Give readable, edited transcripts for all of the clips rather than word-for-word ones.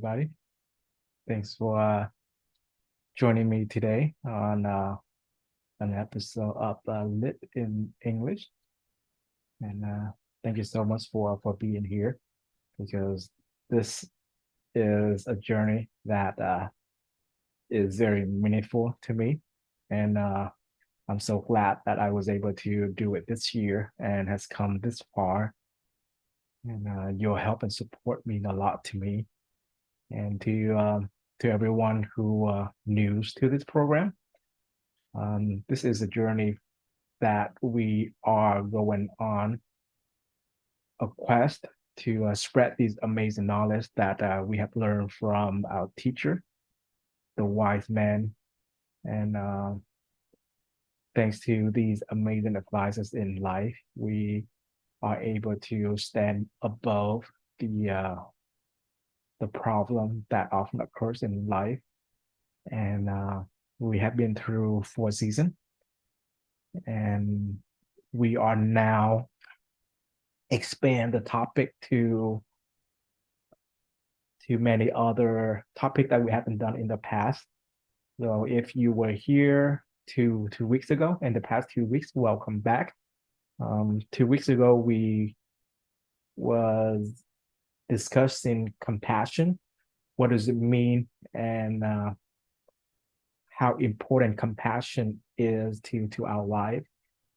everybody. Thanks for joining me today on an episode of Lit in English. And thank you so much for being here because this is a journey that is very meaningful to me. And I'm so glad that I was able to do it this year and has come this far. And your help and support mean a lot to me and to everyone who new to this program. This is a journey that we are going on a quest to spread these amazing knowledge that we have learned from our teacher, the wise man, and thanks to these amazing advices in life, we are able to stand above the problem that often occurs in life. And we have been through 4 seasons, and we are now expand the topic to many other topics that we haven't done in the past. So if you were here 2 weeks ago, in the past 2 weeks, welcome back. 2 weeks ago, we was discussing compassion. What does it mean, and how important compassion is to our life,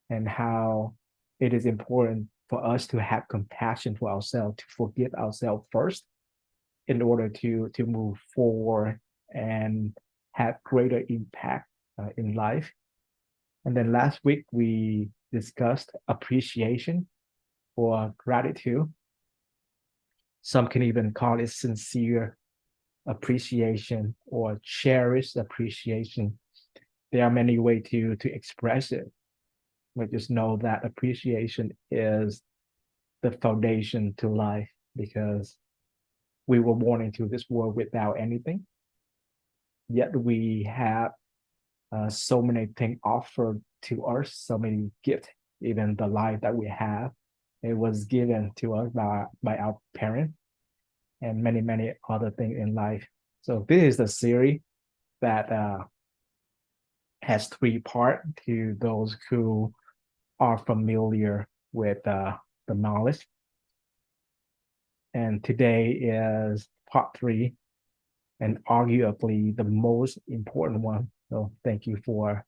and how it is important for us to have compassion for ourselves, to forgive ourselves first in order to move forward and have greater impact in life. And then last week we discussed appreciation or gratitude. Some can even call it sincere appreciation or cherished appreciation. There are many ways to express it. We just know that appreciation is the foundation to life because we were born into this world without anything. Yet we have so many things offered to us, so many gifts, even the life that we have. It was given to us by our parents and many, many other things in life. So this is the series that has 3 parts to those who are familiar with the knowledge. And today is part 3, and arguably the most important one. So thank you for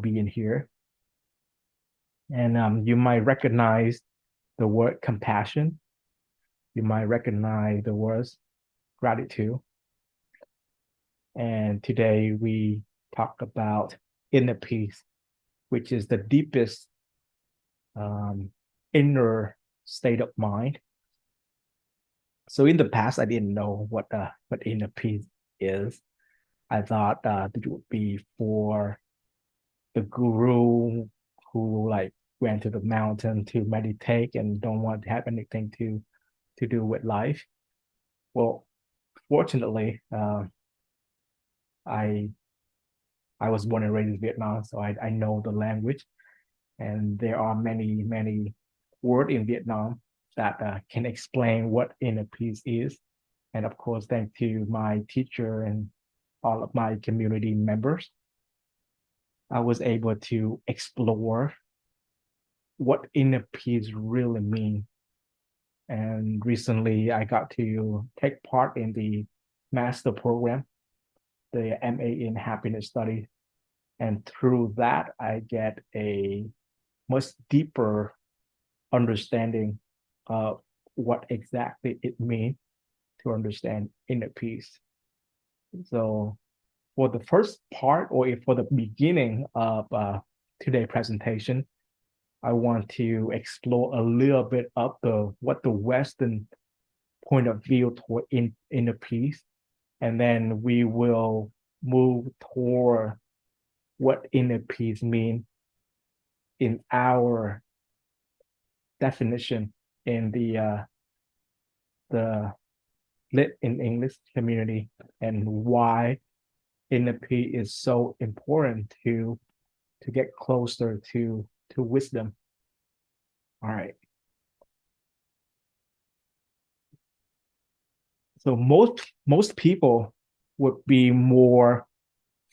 being here. And you might recognize the word compassion. You might recognize the words gratitude. And today we talk about inner peace, which is the deepest inner state of mind. So in the past, I didn't know what inner peace is. I thought it would be for the guru who like went to the mountain to meditate and don't want to have anything to do with life. Well, fortunately, I I was born and raised in Vietnam, so I know the language, and there are many words in Vietnam that can explain what inner peace is. And of course, thanks to my teacher and all of my community members, I was able to explore what inner peace really means. And recently, I got to take part in the master program, the MA in Happiness Study. And through that, I get a much deeper understanding of what exactly it means to understand inner peace. So for the first part, or for the beginning of today's presentation, I want to explore a little bit of what the Western point of view toward inner peace, and then we will move toward what inner peace means in our definition in the lit in English community, and why inner peace is so important to get closer to wisdom. All right. So most people would be more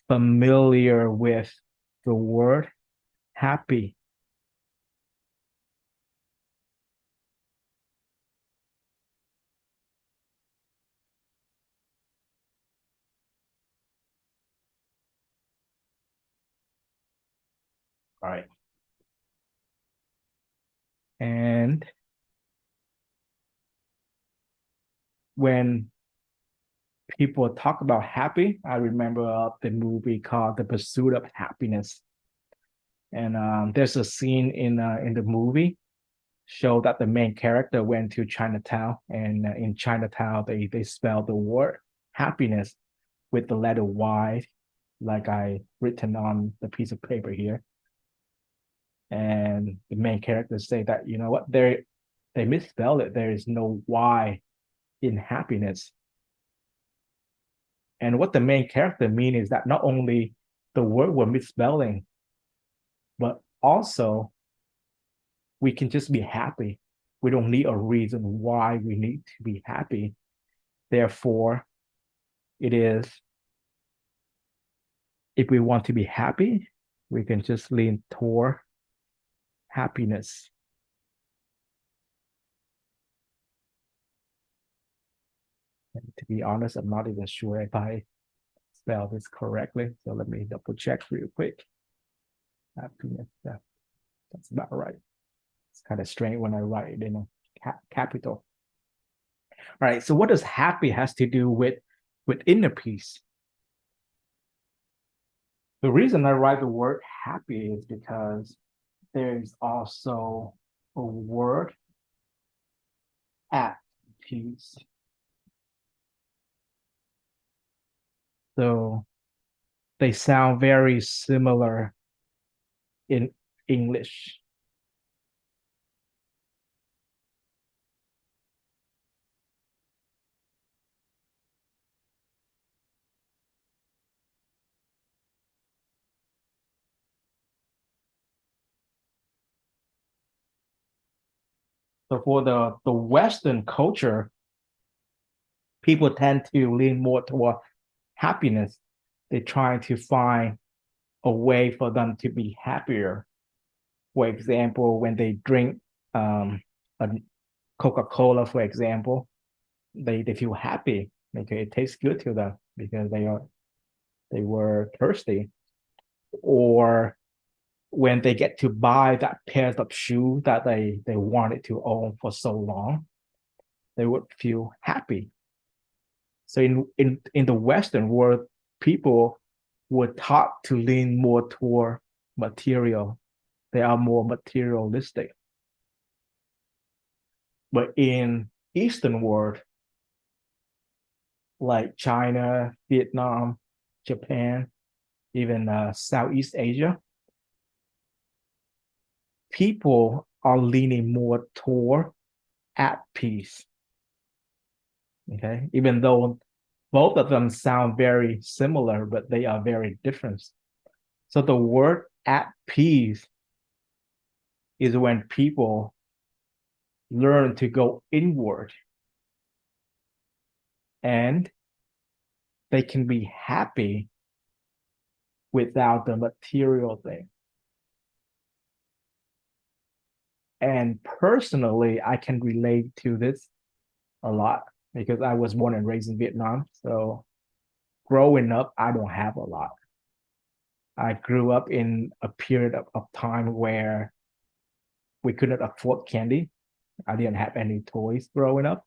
familiar with the word happy, right? And when people talk about happy, I remember the movie called The Pursuit of Happiness. And there's a scene in the movie show that the main character went to Chinatown, and in Chinatown they spell the word happiness with the letter Y, like I written on the piece of paper here. And the main characters say that you know what they misspelled it. There is no Y in happiness. And what the main character mean is that not only the word we're misspelling, but also we can just be happy. We don't need a reason why we need to be happy. Therefore, it is if we want to be happy, we can just lean toward happiness. And to be honest, I'm not even sure if I spell this correctly. So let me double check real quick. Happiness. That's about right. It's kind of strange when I write it in a capital. All right. So what does happy has to do with inner peace? The reason I write the word happy is because there's also a word at peace. So they sound very similar in English. So for the Western culture, people tend to lean more toward happiness. They try to find a way for them to be happier. For example, when they drink a Coca-Cola, for example, they feel happy because it tastes good to them because they were thirsty. Or when they get to buy that pair of shoes that they wanted to own for so long, they would feel happy. So in the Western world, people were taught to lean more toward material. They are more materialistic. But in Eastern world, like China, Vietnam, Japan, even Southeast Asia, people are leaning more toward at peace. Okay, even though both of them sound very similar, but they are very different. So the word at peace is when people learn to go inward and they can be happy without the material thing. And personally, I can relate to this a lot because I was born and raised in Vietnam. So growing up, I don't have a lot. I grew up in a period of time where we couldn't afford candy. I didn't have any toys growing up.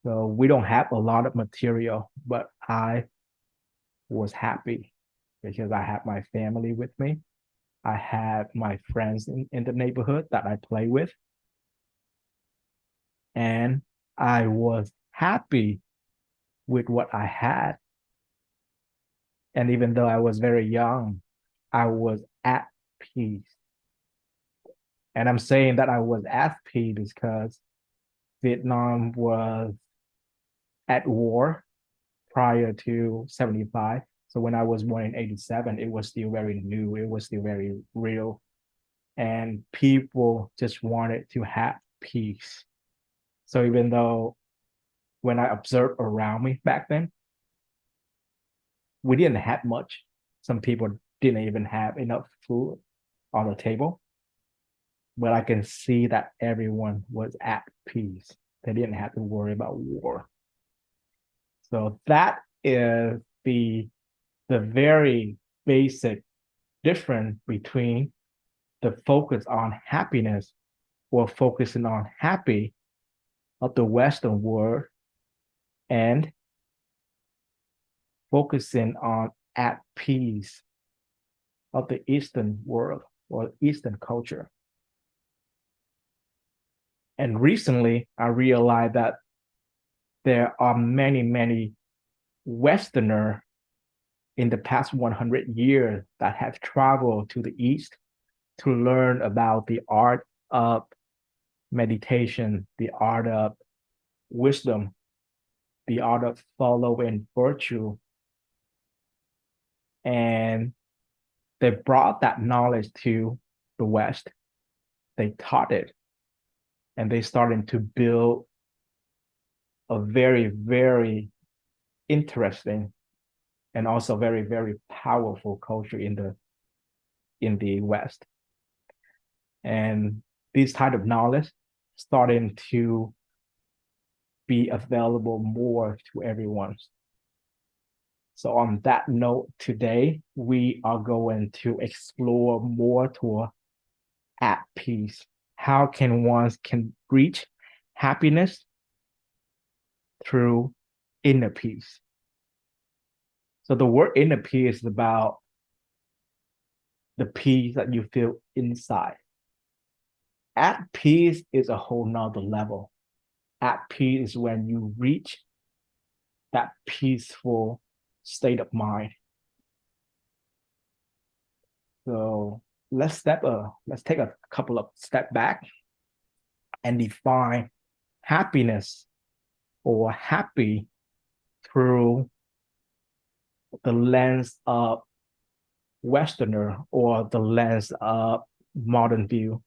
So we don't have a lot of material, but I was happy because I had my family with me. I had my friends in the neighborhood that I play with, and I was happy with what I had. And even though I was very young, I was at peace. And I'm saying that I was at peace because Vietnam was at war prior to 75. So when I was born in 87, it was still very new, it was still very real. And people just wanted to have peace. So even though when I observed around me back then, we didn't have much. Some people didn't even have enough food on the table, but I can see that everyone was at peace. They didn't have to worry about war. So that is the very basic difference between the focus on happiness or focusing on happy of the Western world and focusing on at peace of the Eastern world or Eastern culture. And recently, I realized that there are many, many Westerners in the past 100 years that have traveled to the East to learn about the art of meditation, the art of wisdom, the art of following virtue. And they brought that knowledge to the West. They taught it, and they started to build a very, very interesting and also very, very powerful culture in the West. And this type of knowledge starting to be available more to everyone. So on that note, today we are going to explore more toward at peace. How can one can reach happiness through inner peace? So the word inner peace is about the peace that you feel inside. At peace is a whole nother level. At peace is when you reach that peaceful state of mind. So let's take a couple of steps back and define happiness or happy through the lens of Westerner or the lens of modern view.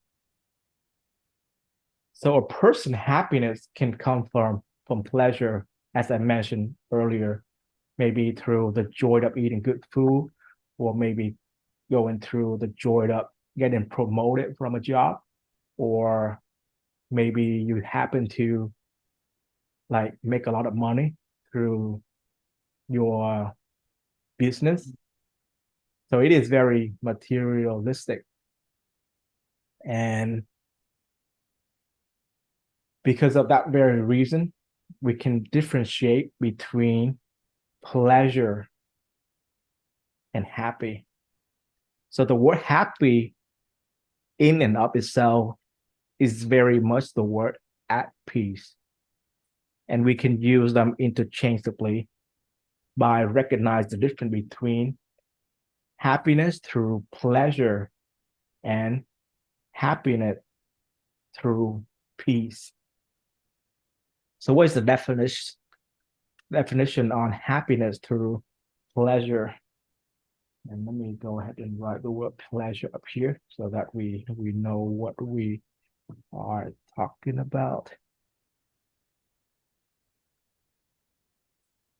So a person happiness can come from pleasure, as I mentioned earlier, maybe through the joy of eating good food, or maybe going through the joy of getting promoted from a job, or maybe you happen to like make a lot of money through your business. So it is very materialistic. And because of that very reason, we can differentiate between pleasure and happy. So the word happy in and of itself is very much the word at peace. And we can use them interchangeably by recognizing the difference between happiness through pleasure and happiness through peace. So what is the definition on happiness through pleasure? And let me go ahead and write the word pleasure up here so that we know what we are talking about.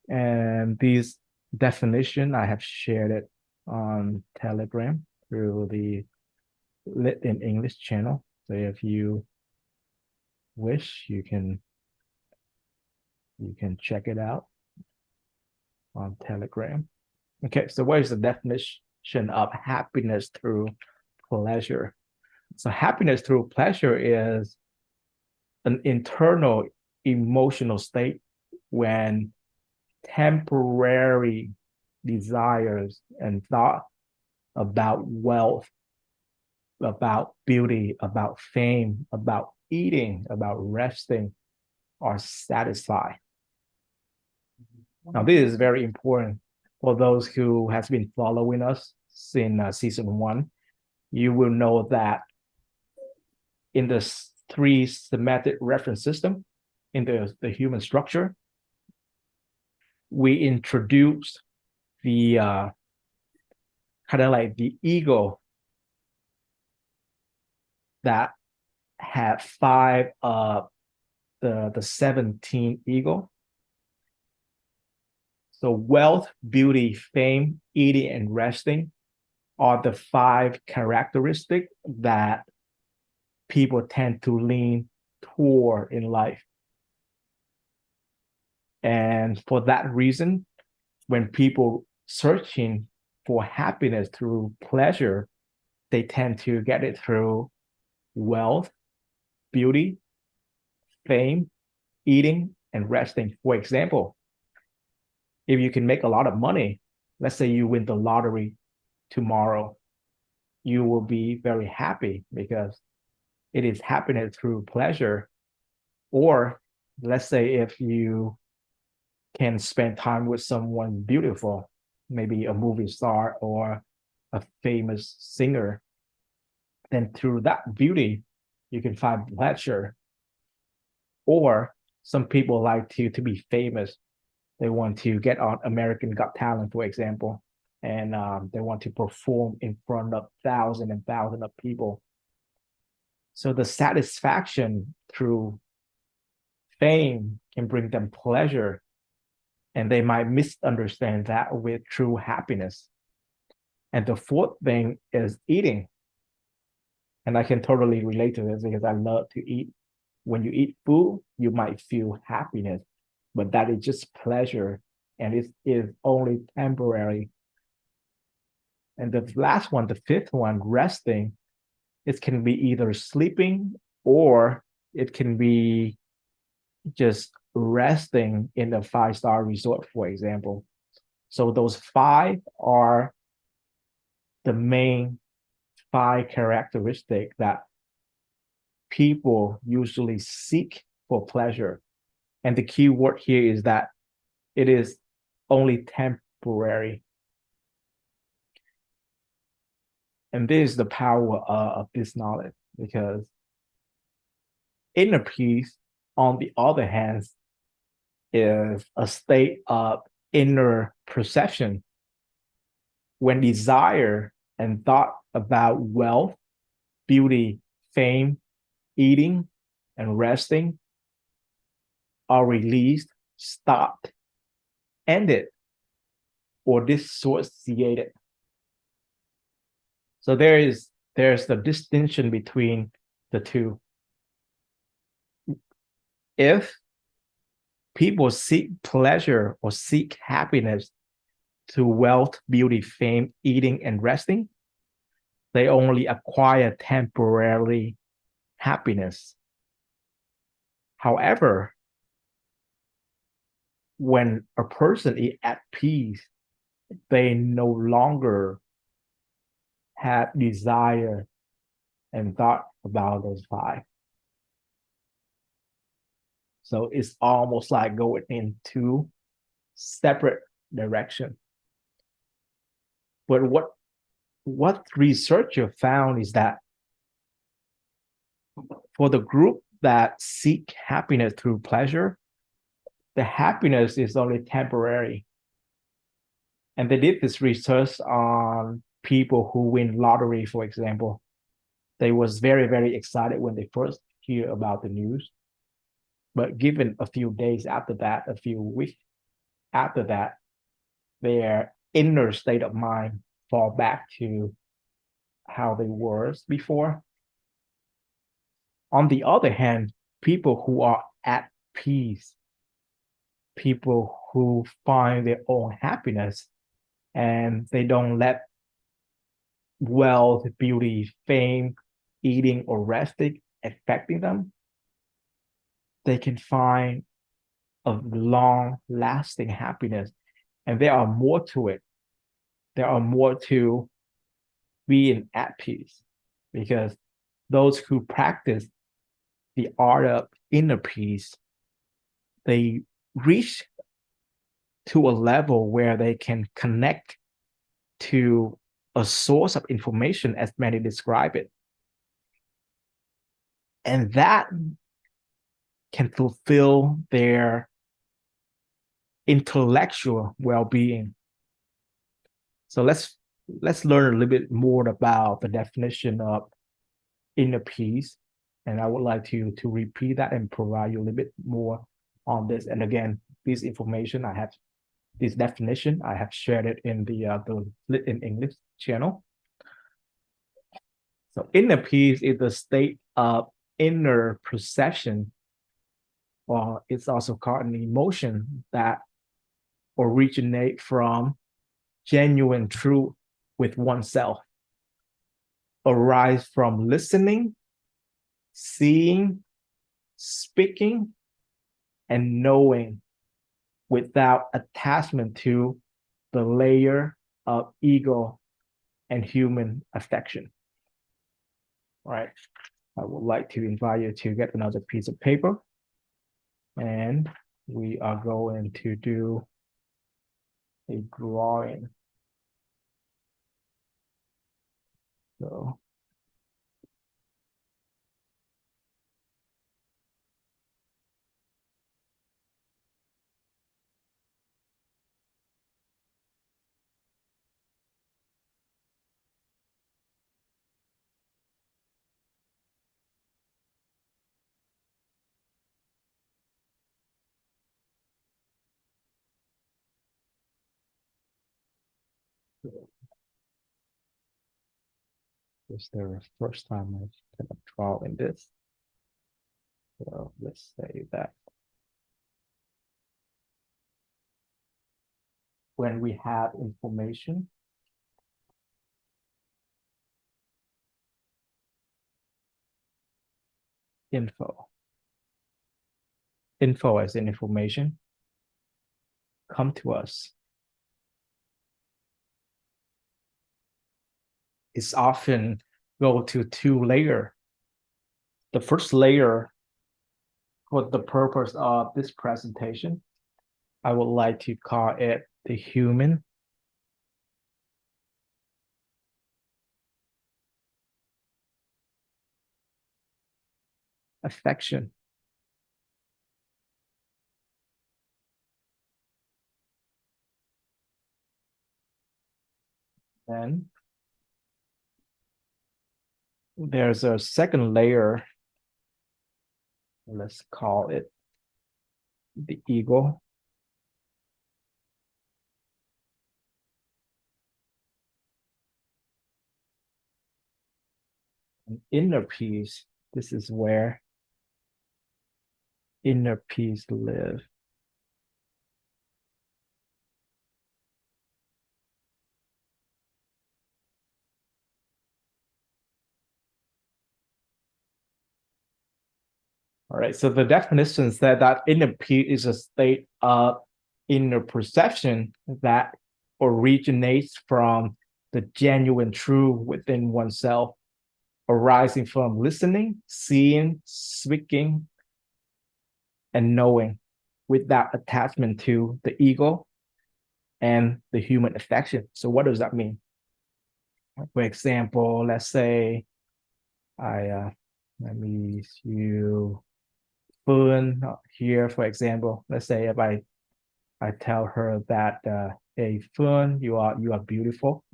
And these definition, I have shared it on Telegram through the Lit in English channel. So if you wish, you can check it out on Telegram. Okay, so what is the definition of happiness through pleasure? So happiness through pleasure is an internal emotional state when temporary desires and thought about wealth, about beauty, about fame, about eating, about resting are satisfied. Now, this is very important for those who has been following us since season 1. You will know that in the 3 semantic reference system, in the human structure, we introduced the kind of like the ego that had 5 of the 17 ego. So wealth, beauty, fame, eating, and resting are the five characteristics that people tend to lean toward in life. And for that reason, when people searching for happiness through pleasure, they tend to get it through wealth, beauty, fame, eating, and resting. For example, if you can make a lot of money, let's say you win the lottery tomorrow, you will be very happy because it is happiness through pleasure. Or let's say if you can spend time with someone beautiful, maybe a movie star or a famous singer, then through that beauty, you can find pleasure. Or some people like to be famous. They want to get on American Got Talent, for example, and they want to perform in front of thousands and thousands of people. So the satisfaction through fame can bring them pleasure, and they might misunderstand that with true happiness. And the fourth thing is eating. And I can totally relate to this because I love to eat. When you eat food, you might feel happiness, but that is just pleasure and it is only temporary. And the last one, the fifth one, resting, it can be either sleeping or it can be just resting in a five-star resort, for example. So those five are the main five characteristics that people usually seek for pleasure. And the key word here is that it is only temporary. And this is the power of this knowledge because inner peace, on the other hand, is a state of inner perception when desire and thought about wealth, beauty, fame, eating, and resting are released, stopped, ended, or dissociated. So there's the distinction between the two. If people seek pleasure or seek happiness through wealth, beauty, fame, eating, and resting, they only acquire temporary happiness. However, when a person is at peace, they no longer have desire and thought about those five. So it's almost like going in two separate directions. But what researcher found is that for the group that seek happiness through pleasure, the happiness is only temporary. And they did this research on people who win lottery, for example. They was very, very excited when they first hear about the news. But given a few days after that, a few weeks after that, their inner state of mind fall back to how they were before. On the other hand, people who are at peace, people who find their own happiness, and they don't let wealth, beauty, fame, eating, or resting affecting them, they can find a long lasting happiness. And there are more to it. There are more to being at peace because those who practice the art of inner peace, they reach to a level where they can connect to a source of information as many describe it. And that can fulfill their intellectual well-being. So let's learn a little bit more about the definition of inner peace. And I would like to repeat that and provide you a little bit more on this. And again, this information I have this definition. I have shared it in the Lit in English channel. So inner peace is the state of inner perception, or it's also called an emotion that originate from genuine truth with oneself, arise from listening, seeing, speaking, and knowing without attachment to the layer of ego and human affection. All right. I would like to invite you to get another piece of paper, and we are going to do a drawing. So this is the first time I'm kind of drawing this. So let's say that when we have information, info as in information, come to us. It's often go to two layers. The first layer, for the purpose of this presentation, I would like to call it the human affection. Then there's a second layer. Let's call it the ego. And inner peace, this is where inner peace lives. All right, so the definition said that inner peace is a state of inner perception that originates from the genuine truth within oneself, arising from listening, seeing, speaking, and knowing without attachment to the ego and the human affection. So what does that mean? For example, let's say let me use Phương here, for example. Let's say if I tell her that hey Phương, you are beautiful,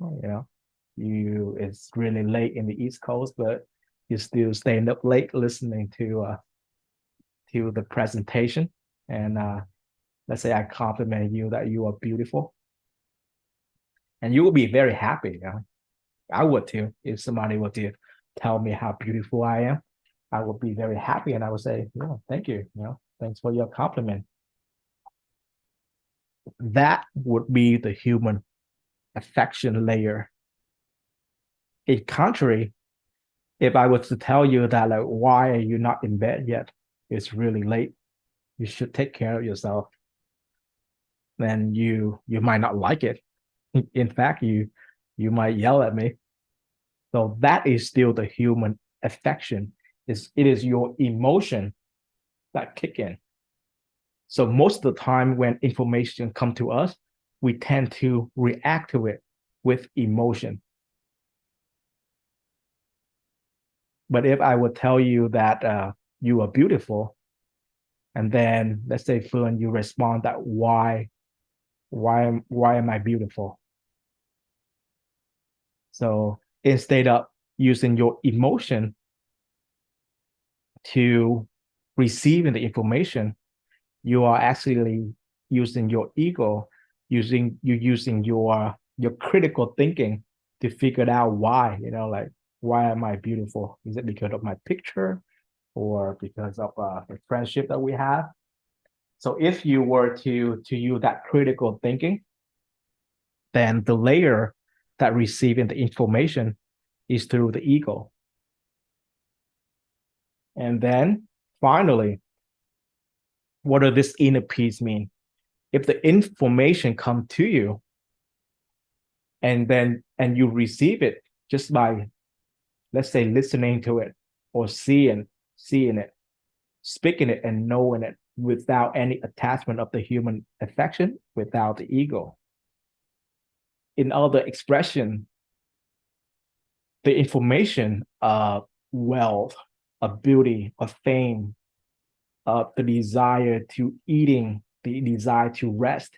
it's really late in the East Coast, but you're still staying up late listening to the presentation. And let's say I compliment you that you are beautiful, and you will be very happy. I would too. If somebody were to tell me how beautiful I am, I would be very happy, and I would say, "Yeah, thank you. Thanks for your compliment." That would be the human affection layer. In contrary, if I was to tell you that, like, why are you not in bed yet? It's really late. You should take care of yourself. Then you might not like it. In fact, you might yell at me. So that is still the human affection. It is your emotion that kick in. So most of the time when information come to us, we tend to react to it with emotion. But if I would tell you that you are beautiful, and then let's say Phương, you respond that why am I beautiful? So instead of using your emotion to receiving the information, you are actually using your ego, using your critical thinking to figure out why, like, why am I beautiful? Is it because of my picture or because of the friendship that we have? So if you were to use that critical thinking, then the layer that receiving the information is through the ego. And then finally, what does this inner peace mean? If the information come to you and you receive it just by, let's say, listening to it or seeing it, speaking it and knowing it without any attachment of the human affection, without the ego. In other expression, the information of wealth, of beauty, of fame, of the desire to eating, the desire to rest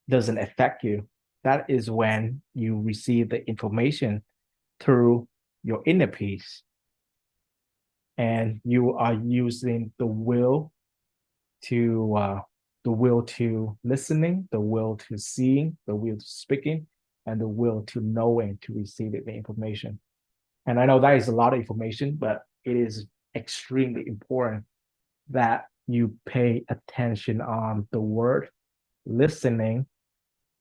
doesn't affect you. That is when you receive the information through your inner peace. And you are using the will to listening, the will to seeing, the will to speaking, and the will to knowing to receive the information. And I know that is a lot of information, but it is extremely important that you pay attention on the word listening,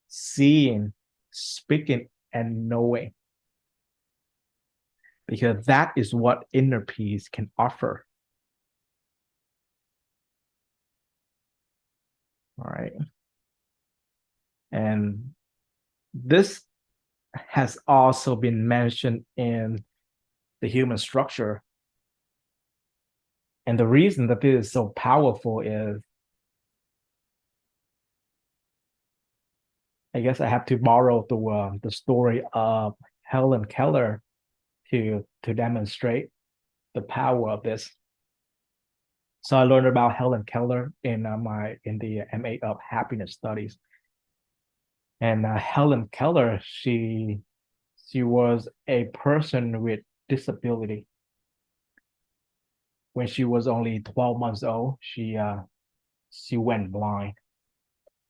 seeing, speaking, and knowing, because that is what inner peace can offer. All right. And this has also been mentioned in the human structure. And the reason that this is so powerful is, I guess I have to borrow the story of Helen Keller to demonstrate the power of this. So I learned about Helen Keller in the MA of Happiness Studies. And Helen Keller, she was a person with disability. When she was only 12 months old, she went blind,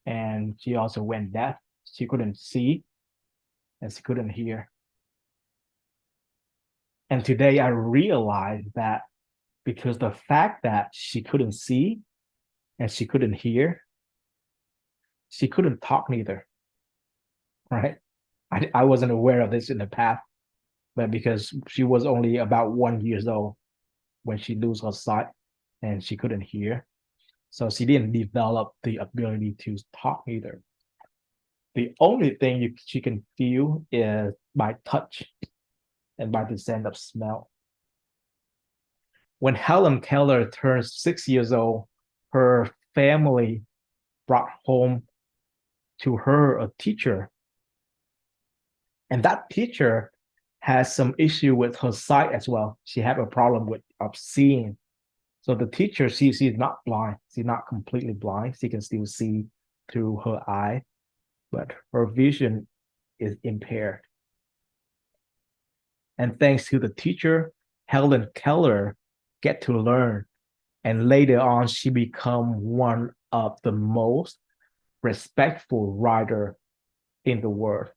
and she also went deaf. She couldn't see and she couldn't hear. And today I realized that because the fact that she couldn't see and she couldn't hear, she couldn't talk neither, right? I wasn't aware of this in the past, but because she was only about 1 year old when she lose her sight and she couldn't hear, so she didn't develop the ability to talk either. The only thing she can feel is by touch and by the scent of smell. When Helen Keller turned 6 years old, her family brought home to her a teacher, and that teacher has some issue with her sight as well. She had a problem with of seeing. So the teacher, she's not blind. She's not completely blind. She can still see through her eye, but her vision is impaired. And thanks to the teacher, Helen Keller get to learn. And later on, she become one of the most respectful writer in the world.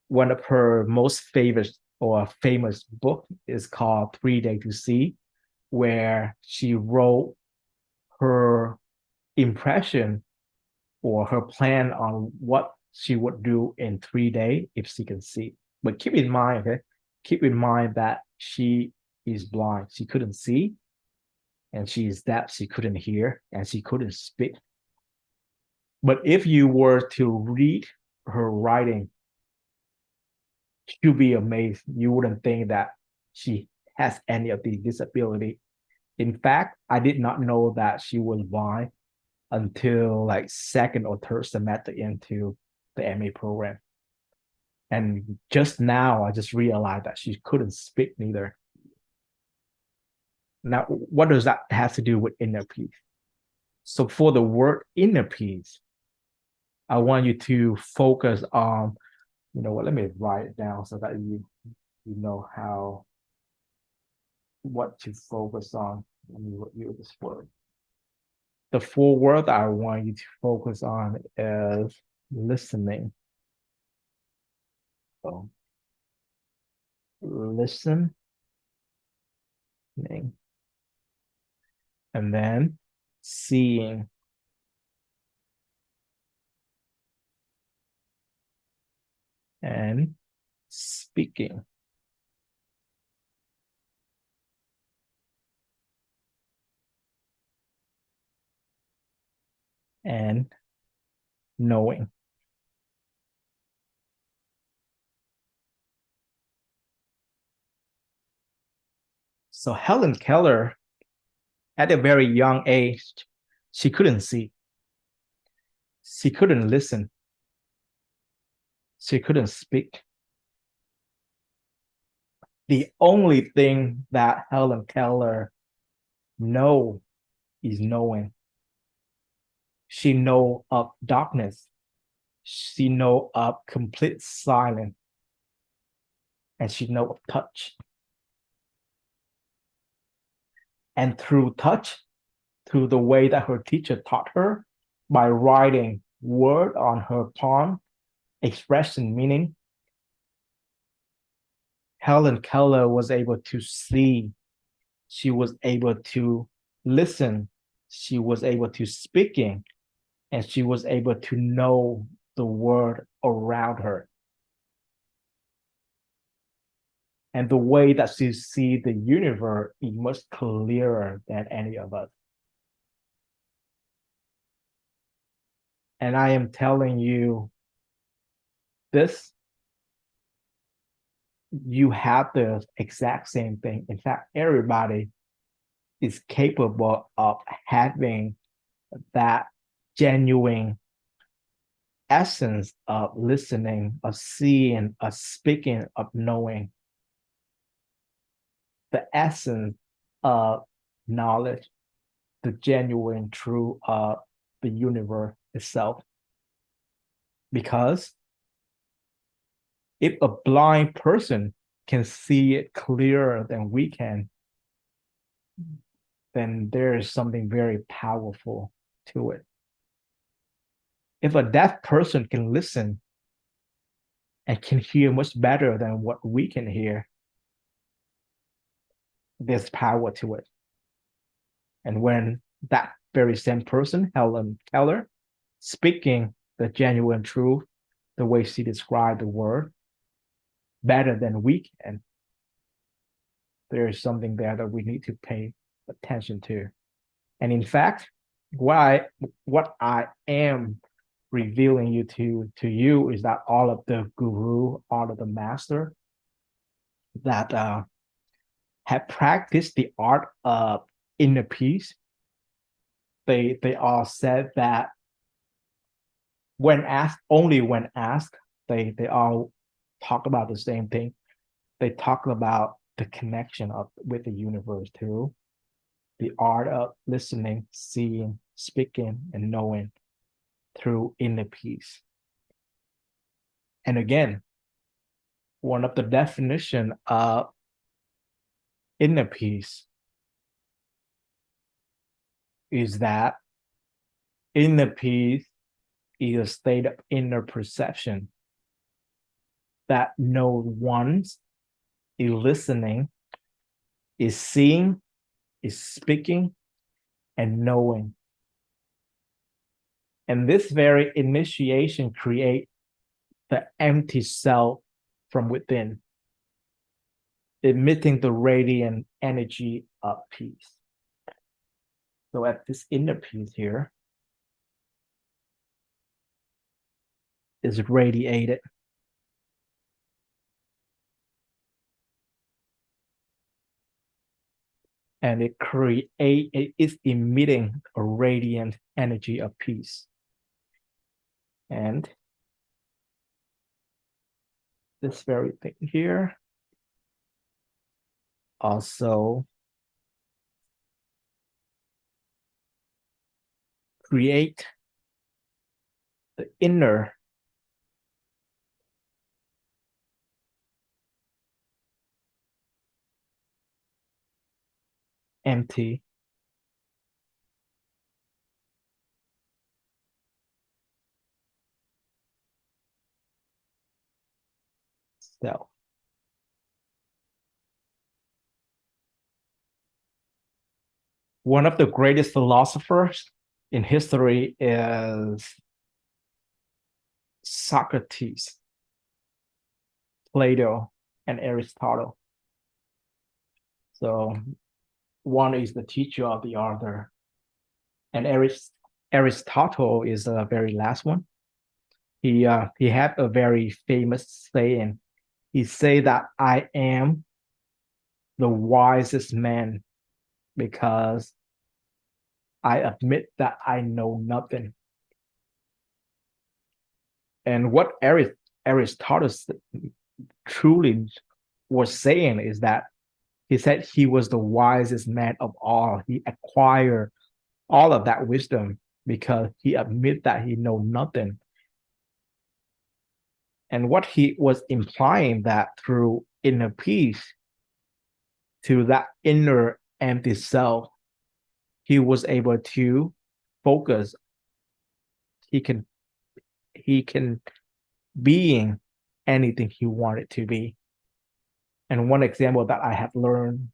One of her most famous book is called 3 Days to See, where she wrote her impression or her plan on what she would do in 3 days if she can see. But keep in mind, okay, keep in mind that she is blind. She couldn't see, and she is deaf. She couldn't hear, and she couldn't speak. But if you were to read her writing, you'd be amazed. You wouldn't think that she has any of the disability. In fact, I did not know that she was blind until like second or third semester into the MA program. And just now, I just realized that she couldn't speak neither. Now, what does that have to do with inner peace? So for the word inner peace, I want you to focus on, let me write it down so that you know what to focus on when you use this word. The full word I want you to focus on is listening. So listening, and then seeing, and speaking, and knowing. So Helen Keller, at a very young age, she couldn't see, she couldn't listen, she couldn't speak. The only thing that Helen Keller know is knowing. She know of darkness. She know of complete silence, and she know of touch. And through touch, through the way that her teacher taught her, by writing word on her palm, expressing meaning, Helen Keller was able to see, she was able to listen, she was able to speaking, and she was able to know the world around her. And the way that she see the universe is much clearer than any of us. And I am telling you this, you have the exact same thing. In fact, everybody is capable of having that genuine essence of listening, of seeing, of speaking, of knowing, the essence of knowledge, the genuine true of the universe itself. Because if a blind person can see it clearer than we can, then there is something very powerful to it. If a deaf person can listen and can hear much better than what we can hear, there's power to it. And when that very same person, Helen Keller, speaking the genuine truth, the way she described the word, better than we can, there is something there that we need to pay attention to. And in fact, what I am revealing you to you is that all of the guru, all of the master that have practiced the art of inner peace, they all said that when asked, only when asked, they all talk about the same thing. They talk about the connection of with the universe too, the art of listening, seeing, speaking, and knowing through inner peace. And again, one of the definition of inner peace is that inner peace is a state of inner perception that no one's is listening, is seeing, is speaking, and knowing. And this very initiation creates the empty self from within, emitting the radiant energy of peace. So at this inner peace here is radiated. And it is emitting a radiant energy of peace. And this very thing here also create the inner empty self. One of the greatest philosophers in history is Socrates, Plato, and Aristotle. So one is the teacher of the other, and Aristotle is the very last one. He had a very famous saying. He say that I am the wisest man because I admit that I know nothing. And what Aristotle truly was saying is that he said he was the wisest man of all. He acquired all of that wisdom because he admit that he know nothing. And what he was implying that through inner peace, to that inner empty self, he was able to focus. He can being anything he wanted to be. And one example that I have learned,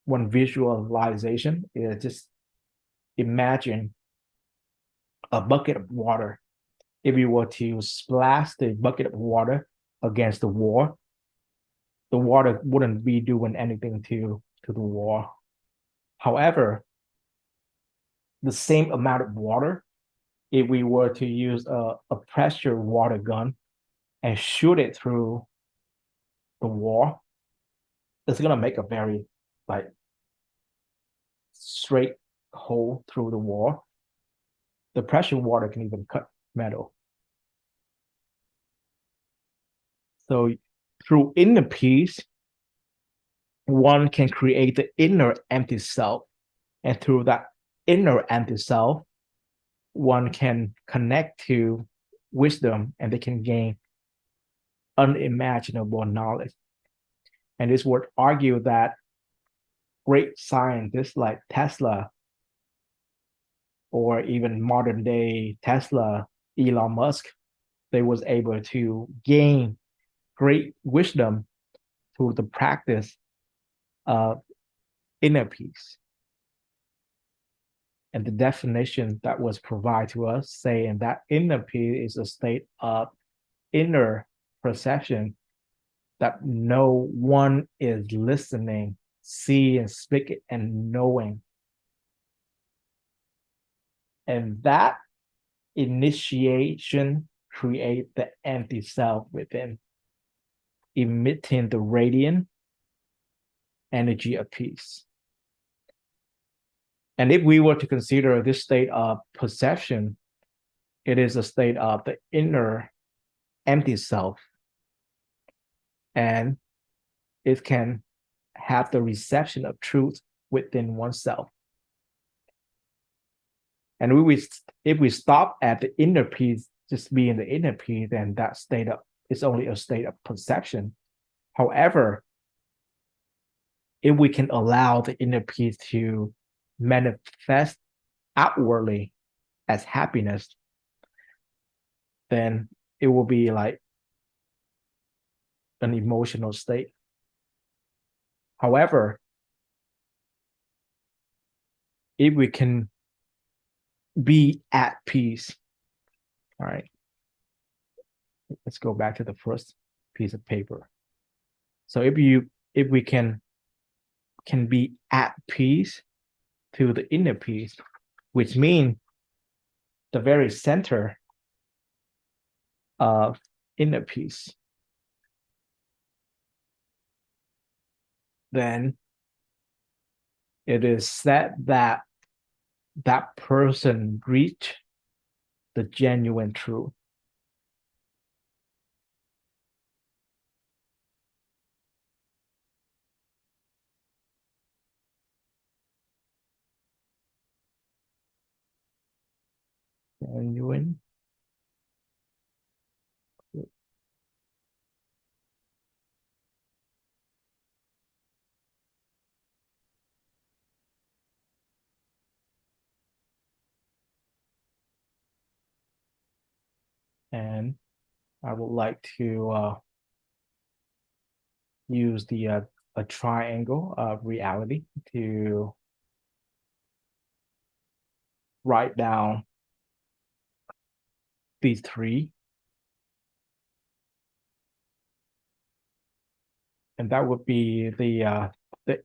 one visualization is just imagine a bucket of water. If you were to splash the bucket of water against the water wouldn't be doing anything to the wall. However, the same amount of water, if we were to use a pressure water gun and shoot it through the wall, it's gonna make a very like straight hole through the wall. The pressure water can even cut metal. So through inner peace, one can create the inner empty self. And through that inner empty self, one can connect to wisdom and they can gain unimaginable knowledge. And this would argue that great scientists like Tesla or even modern day Tesla, Elon Musk, they was able to gain great wisdom through the practice of inner peace. And the definition that was provided to us saying that inner peace is a state of inner perception that no one is listening, seeing, speaking, and knowing. And that initiation create the empty self within, emitting the radiant energy of peace. And if we were to consider this state of perception, it is a state of the inner empty self. And it can have the reception of truth within oneself. And if we stop at the inner peace, just being the inner peace, then that state of is only a state of perception. However, if we can allow the inner peace to manifest outwardly as happiness, then it will be like an emotional state. However, if we can be at peace, all right, let's go back to the first piece of paper. So if we can be at peace to the inner peace, which means the very center of inner peace, then it is said that that person reached the genuine truth. Genuine. And I would like to use the a triangle of reality to write down these three, and that would be the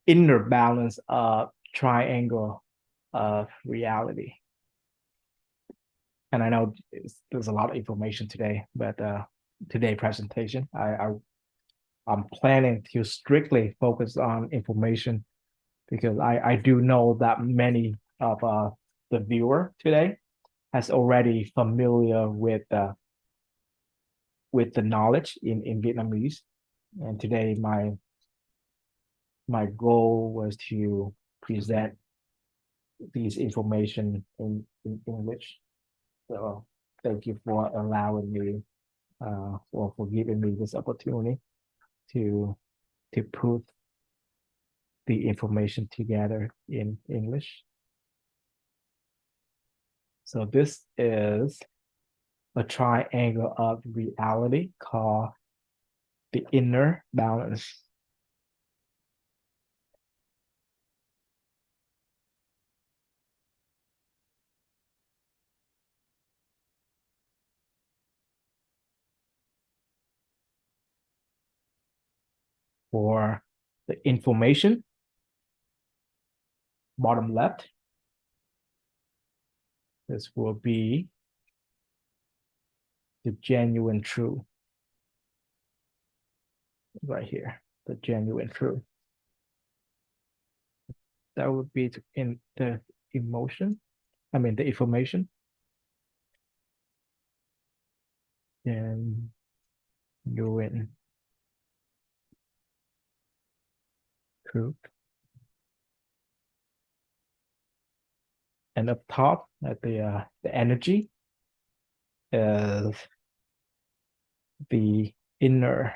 inner balance of triangle of reality. And I know there's a lot of information today, but today presentation, I'm planning to strictly focus on information because I do know that many of the viewer today has already familiar with the knowledge in Vietnamese. And today my goal was to present these information in English. So thank you for allowing me for giving me this opportunity to put the information together in English. So this is a triangle of reality called the inner balance. For the information, bottom left, this will be the genuine truth right here, the genuine truth. That would be in the emotion, I mean the information. Genuine truth. And up top at the energy is the inner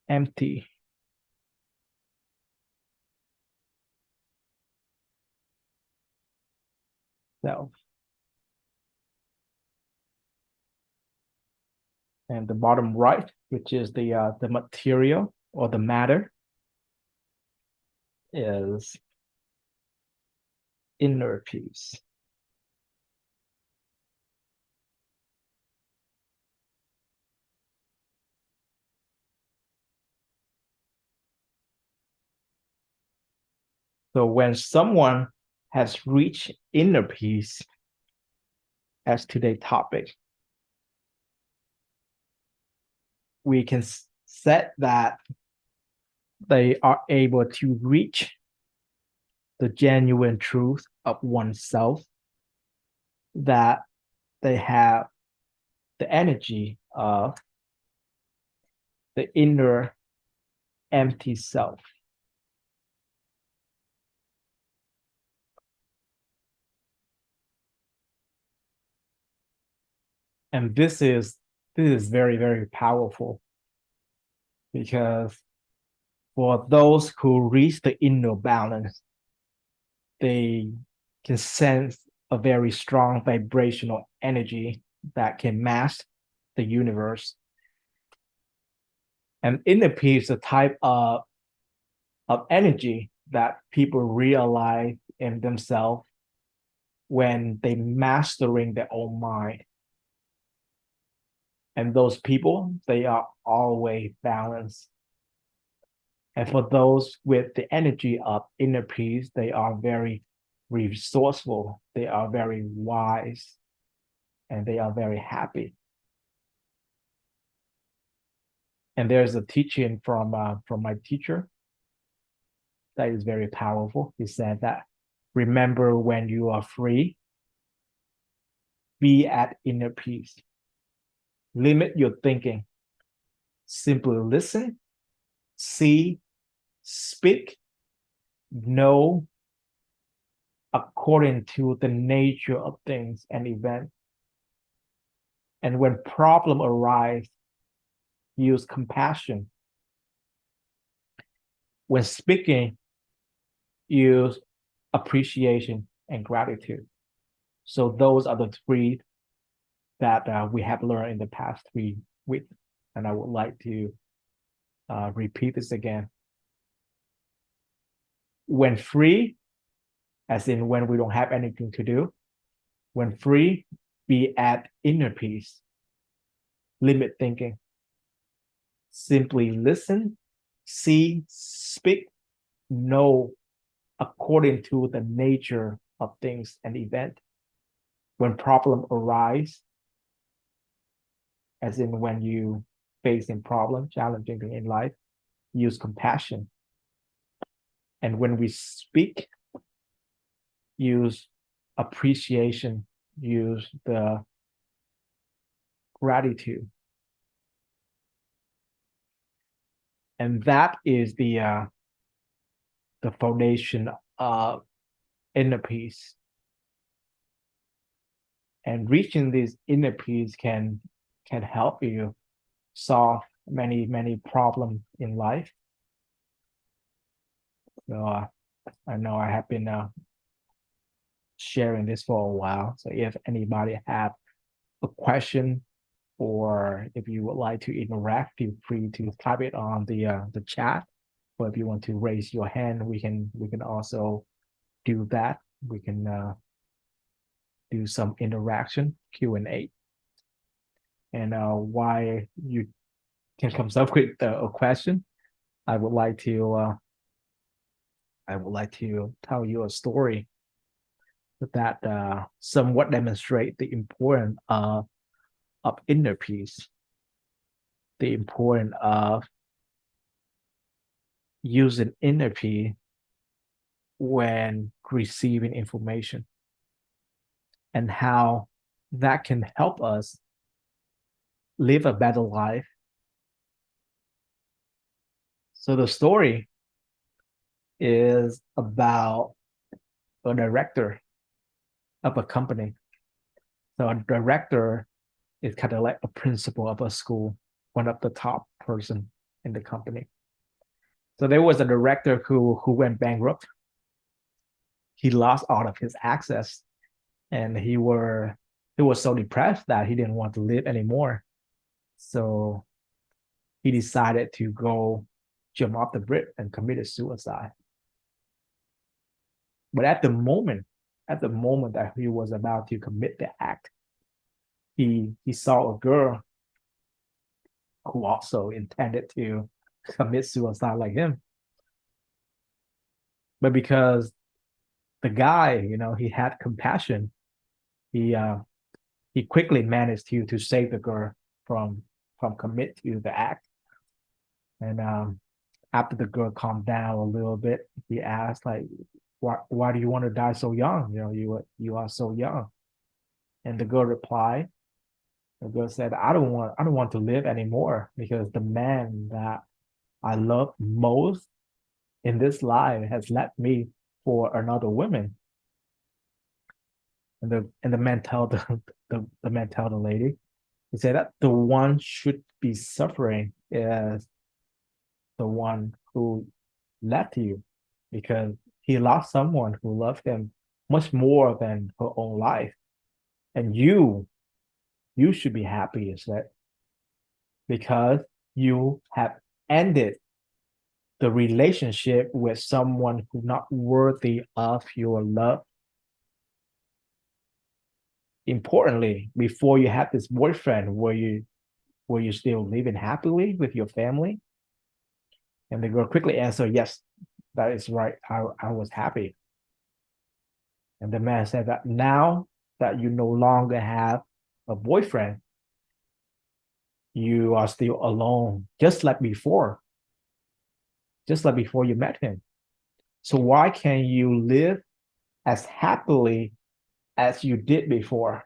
empty self. And the bottom right, which is the material or the matter, is inner peace. So when someone has reached inner peace as today's topic, we can set that they are able to reach the genuine truth of oneself, that they have the energy of the inner empty self. And this is very, very powerful because for those who reach the inner balance, they can sense a very strong vibrational energy that can mask the universe. And inner peace is a type of energy that people realize in themselves when they mastering their own mind. And those people, they are always balanced. And for those with the energy of inner peace, they are very resourceful, they are very wise, and they are very happy. And there's a teaching from my teacher that is very powerful. He said that remember when you are free, be at inner peace. Limit your thinking. Simply listen, see, speak, know according to the nature of things and events. And when problem arise, use compassion. When speaking, use appreciation and gratitude. So those are the three that we have learned in the past 3 weeks. And I would like to repeat this again. When free, as in when we don't have anything to do, when free, be at inner peace, limit thinking, simply listen, see, speak, know according to the nature of things and event. When problem arise, as in when you facing problem, challenging thing in life, use compassion. And when we speak, use appreciation, use the gratitude. And that is the foundation of inner peace. And reaching this inner peace can help you solve many problems in life. So I know I have been sharing this for a while. So if anybody have a question, or if you would like to interact, feel free to type it on the chat. Or if you want to raise your hand, we can also do that. We can do some interaction Q&A. And why you can come up with a question, I would like to tell you a story that somewhat demonstrate the importance of inner peace, the importance of using inner peace when receiving information, and how that can help us live a better life. So the story is about a director of a company. So a director is kind of like a principal of a school, one of the top person in the company. So there was a director who went bankrupt. He lost all of his access, and he was so depressed that he didn't want to live anymore. So he decided to go jump off the bridge and committed suicide. But at the moment that he was about to commit the act, he saw a girl who also intended to commit suicide like him. But because the guy, he had compassion, he quickly managed to save the girl from commit to the act. And after the girl calmed down a little bit, he asked, like, why do you want to die so young? You are so young. And the girl replied, the girl said, I don't want to live anymore, because the man that I love most in this life has left me for another woman. And the man tell the man tell the lady, he said that the one should be suffering is the one who left you, because he lost someone who loved him much more than her own life. And you should be happy instead, because you have ended the relationship with someone who's not worthy of your love. Importantly, before you had this boyfriend, were you still living happily with your family? And the girl quickly answered, yes, that is right. I was happy. And the man said that now that you no longer have a boyfriend, you are still alone, just like before you met him. So why can't you live as happily as you did before?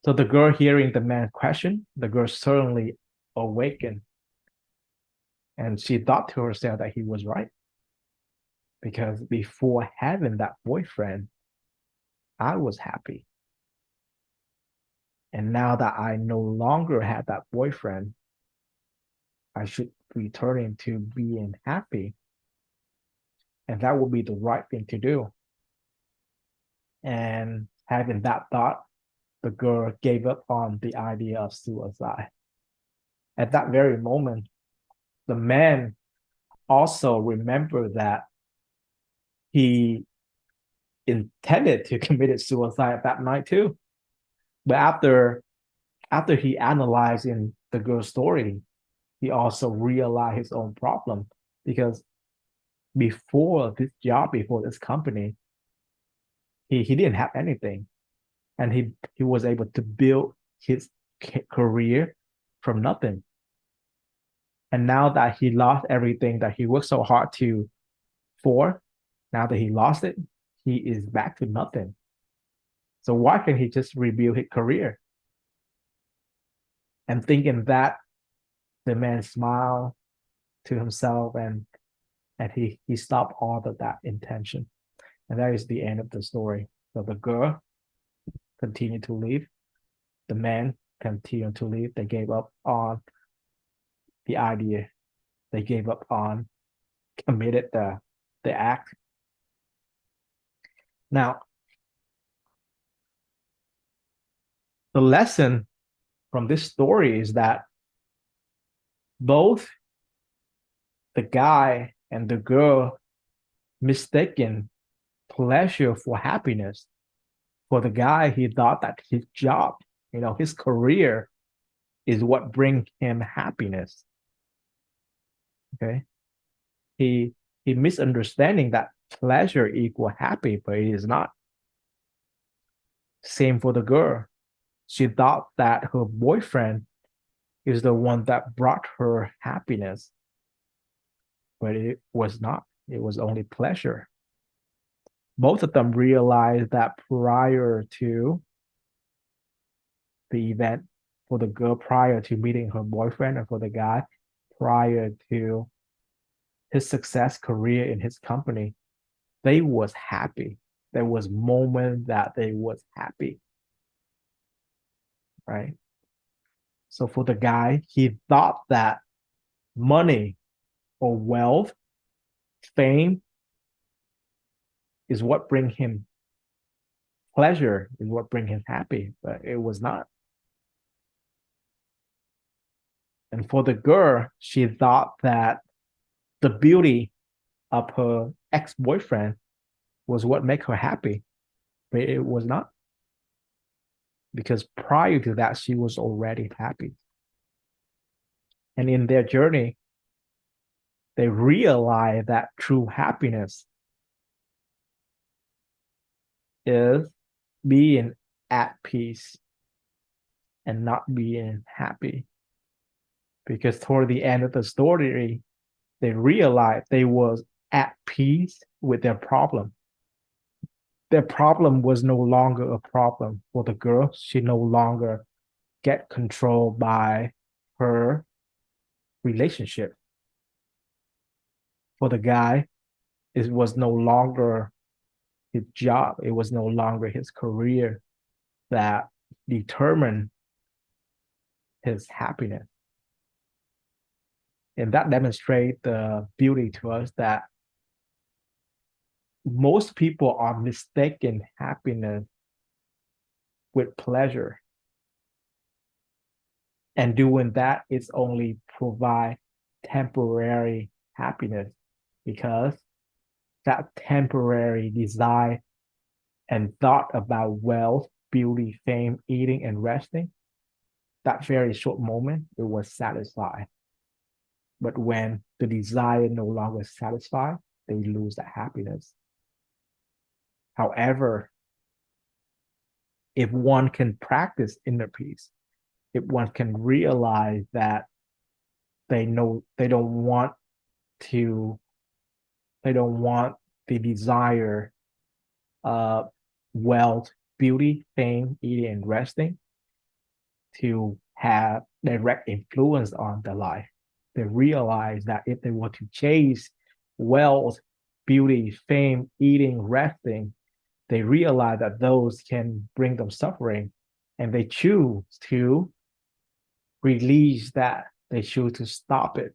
So the girl, hearing the man question, the girl suddenly awakened, and she thought to herself that he was right. Because before having that boyfriend, I was happy. And now that I no longer have that boyfriend, I should return to being happy. And that would be the right thing to do. And having that thought, the girl gave up on the idea of suicide. At that very moment, the man also remembered that he intended to commit suicide that night too. But after he analyzed in the girl's story, he also realized his own problem because before this job, before this company, he didn't have anything, and he was able to build his career from nothing. And now that he lost everything that he worked so hard to for, now that he lost it, he is back to nothing. So why can't he just rebuild his career? And thinking that, the man smiled to himself, and he stopped all of that intention. And that is the end of the story. So the girl continued to live. The man continued to live. They gave up on the idea. They gave up on committed the act. Now, the lesson from this story is that both the guy and the girl mistaken pleasure for happiness. For the guy, he thought that his job, his career is what brings him happiness. Okay. He misunderstanding that pleasure equal happy, but it is not. Same for the girl. She thought that her boyfriend is the one that brought her happiness, but it was not. It was only pleasure. Both of them realized that prior to the event, for the girl prior to meeting her boyfriend, and for the guy prior to his success career in his company, they was happy. There was moment that they was happy, right? So for the guy, he thought that money or wealth, fame is what bring him pleasure, is what bring him happy, but it was not. And for the girl, she thought that the beauty of her ex-boyfriend was what make her happy, but it was not. Because prior to that, she was already happy. And in their journey, they realize that true happiness is being at peace and not being happy. Because toward the end of the story, they realized they was at peace with their problem. Their problem was no longer a problem for the girl. She no longer get controlled by her relationship. For the guy, it was no longer his job. It was no longer his career that determined his happiness. And that demonstrates the beauty to us that most people are mistaken happiness with pleasure. And doing that is only provide temporary happiness, because that temporary desire and thought about wealth, beauty, fame, eating, and resting, that very short moment, it was satisfied. But when the desire no longer satisfied, they lose that happiness. However, if one can practice inner peace, if one can realize that they know to they don't want the desire of wealth, beauty, fame, eating, and resting to have direct influence on their life. They realize that if they want to chase wealth, beauty, fame, eating, resting, they realize that those can bring them suffering, and they choose to release that. They choose to stop it.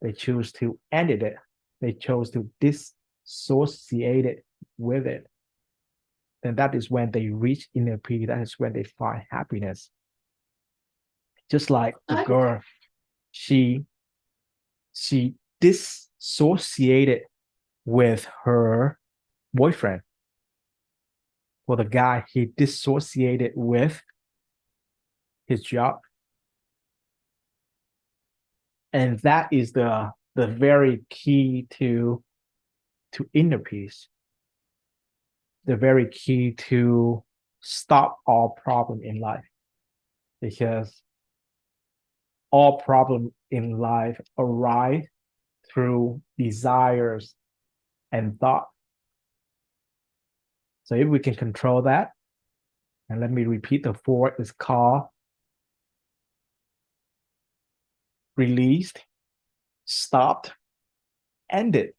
They choose to end it. They chose to dissociate it with it. then that is when they reach inner peace. That is when they find happiness. Just like the girl, she dissociated with her boyfriend. For the guy, he dissociated with his job. And that is the very key to inner peace, the very key to stop all problem in life, because all problem in life arise through desires and thought. So if we can control that, and let me repeat the four, is called released, stopped, ended,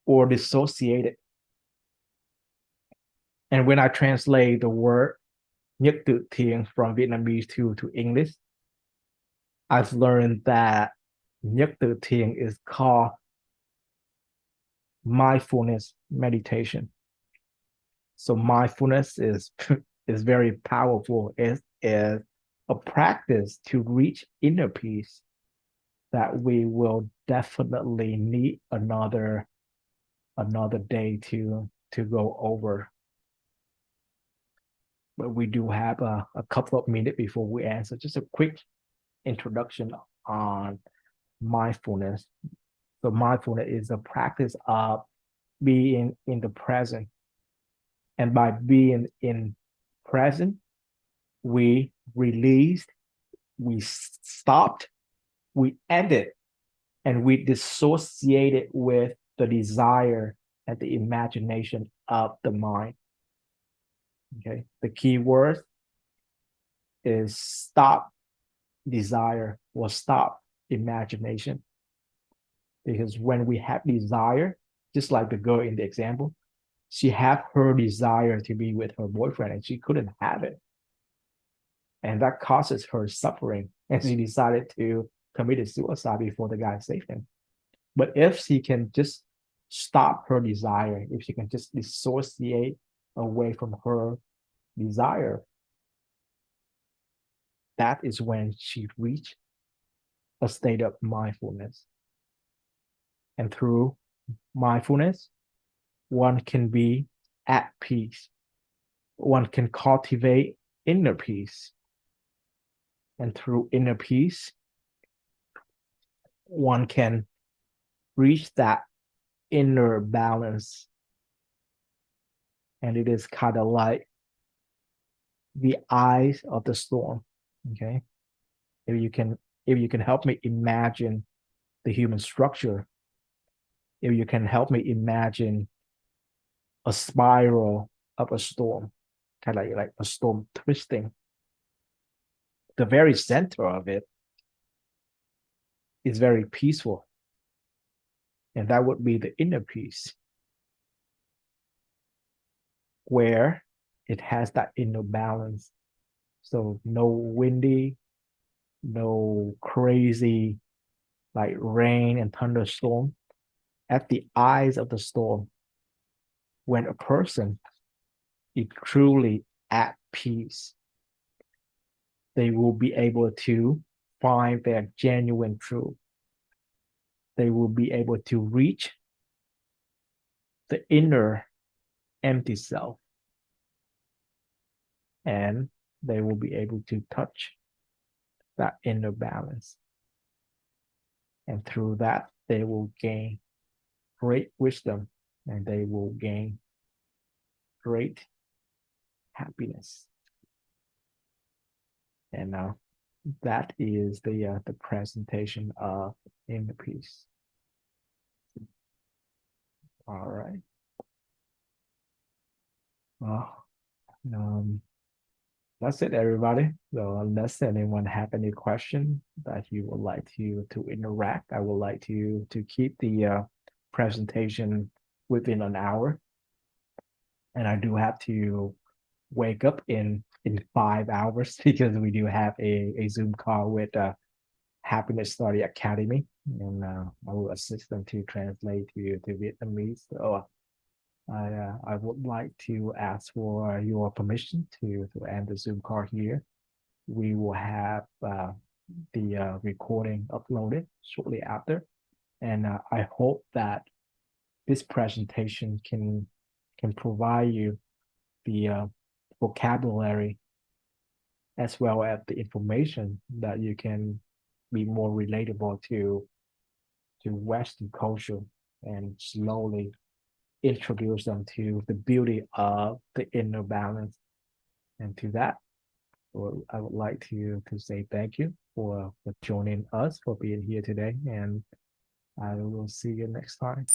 or dissociated. And when I translate the word nhất tự thiền from Vietnamese to English, I've learned that nhất tự thiền is called mindfulness meditation. So mindfulness is is very powerful. It is a practice to reach inner peace that we will definitely need another day to go over. But we do have a couple of minutes before we answer. Just a quick introduction on mindfulness. So mindfulness is a practice of being in the present. And by being in present, we released, we stopped, we ended, and we dissociated with the desire and the imagination of the mind. Okay, the key word is stop desire or stop imagination. Because when we have desire, just like the girl in the example, she had her desire to be with her boyfriend and she couldn't have it. And that causes her suffering. And she decided to commit suicide before the guy saved him. But if she can just stop her desire, if she can just dissociate away from her desire, that is when she reached a state of mindfulness. And through mindfulness, one can be at peace. One can cultivate inner peace. And through inner peace, one can reach that inner balance. And it is kind of like the eyes of the storm. Okay. If you can help me imagine the human structure, if you can help me imagine a spiral of a storm, kind of like a storm twisting, the very center of it is very peaceful. And that would be the inner peace, where it has that inner balance. So no windy, no crazy like rain and thunderstorm. At the eyes of the storm, when a person is truly at peace, they will be able to find their genuine truth. They will be able to reach the inner empty self. And they will be able to touch that inner balance. And through that, they will gain great wisdom and they will gain great happiness. And that is the presentation of inner peace. All right. Well, that's it, everybody. So unless anyone have any question that you would like to interact, I would like to keep the presentation within an hour. And I do have to wake up in 5 hours because we do have a Zoom call with Happiness Study Academy, and I will assist them to translate to Vietnamese. So I would like to ask for your permission to end the Zoom call here. We will have the recording uploaded shortly after, and I hope that this presentation can provide you the vocabulary as well as the information that you can be more relatable to Western culture and slowly introduce them to the beauty of the inner balance. And to that, well, I would like to say thank you for joining us, for being here today, and I will see you next time.